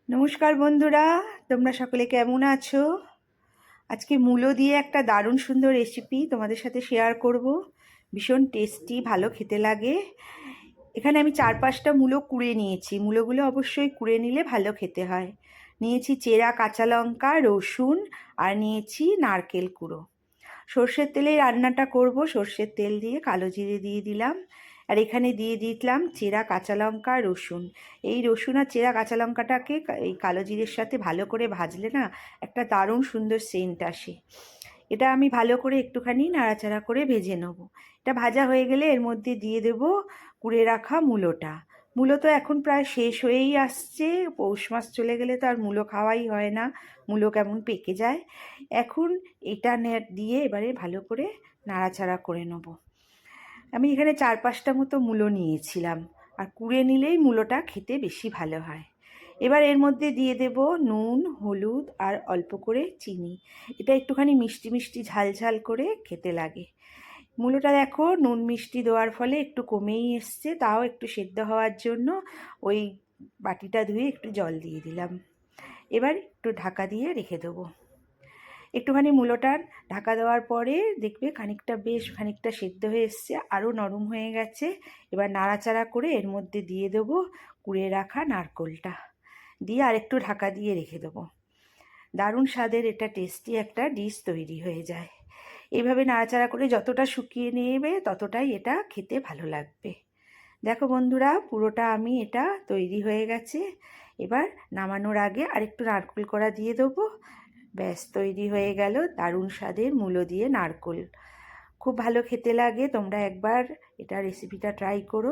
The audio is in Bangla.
নমস্কার বন্ধুরা, তোমরা সকলে কেমন আছো? আজকে মূলো দিয়ে একটা দারুণ সুন্দর রেসিপি তোমাদের সাথে শেয়ার করব। ভীষণ টেস্টি, ভালো খেতে লাগে। এখানে আমি 4-5টা মূলো কুড়ে নিয়েছি। মূলোগুলো অবশ্যই কুড়ে নিলে ভালো খেতে হয়। নিয়েছি চেরা কাঁচা লঙ্কা, রসুন আর নিয়েছি নারকেল কুড়ো। সর্ষের তেলে রান্নাটা করব। সর্ষের তেল দিয়ে কালো জিরে দিয়ে দিলাম, আর এখানে দিয়ে দিলাম চেরা কাঁচা লঙ্কা, রসুন। এই রসুন আর চেরা কাঁচা লঙ্কাটাকে এই কালো জিরের সাথে ভালো করে ভাজলে না একটা দারুণ সুন্দর সেন্ট আসে। এটা আমি ভালো করে একটুখানি নাড়াচাড়া করে ভেজে নেব। এটা ভাজা হয়ে গেলে এর মধ্যে দিয়ে দেব কুড়ে রাখা মূলোটা। মূলো তো এখন প্রায় শেষ হয়েই আসছে। পৌষ মাস চলে গেলে তো আর মূলো খাওয়াই হয় না, মূলো কেমন পেকে যায়। এখন এটা দিয়ে এবারে ভালো করে নাড়াচাড়া করে নেব। আমি এখানে 4-5টা মতো মূলো নিয়েছিলাম, আর কুড়ে নিলেই মূলোটা খেতে বেশি ভালো হয়। এবার এর মধ্যে দিয়ে দেব নুন, হলুদ আর অল্প করে চিনি। এটা একটুখানি মিষ্টি মিষ্টি ঝাল ঝাল করে খেতে লাগে। মূলোটা দেখো নুন মিষ্টি দেওয়ার ফলে একটু কমেই এসছে, তাও একটু সেদ্ধ হওয়ার জন্য ওই বাটিটা ধুয়ে একটু জল দিয়ে দিলাম। এবার একটু ঢাকা দিয়ে রেখে দেবো। একটুখানি মূলোটা ঢাকা দেওয়ার পরে দেখবে বেশ খানিকটা সেদ্ধ হয়ে এসছে, আরও নরম হয়ে গেছে। এবার নাড়াচাড়া করে এর মধ্যে দিয়ে দেবো কুড়ে রাখা নারকেলটা, দিয়ে আরেকটু ঢাকা দিয়ে রেখে দেবো। দারুণ স্বাদের এটা টেস্টি একটা ডিশ তৈরি হয়ে যায়। এইভাবে নাড়াচাড়া করে যতটা শুকিয়ে নেবে ততটাই এটা খেতে ভালো লাগবে। দেখো বন্ধুরা, পুরোটা আমি এটা তৈরি হয়ে গেছে। এবার নামানোর আগে আরেকটু নারকেল কোড়া দিয়ে দেবো। ব্যাস, তৈরি হয়ে গেল দারুণ স্বাদের মূলো দিয়ে নারকেল। খুব ভালো খেতে লাগে। তোমরা একবার এটা রেসিপিটা ট্রাই করো।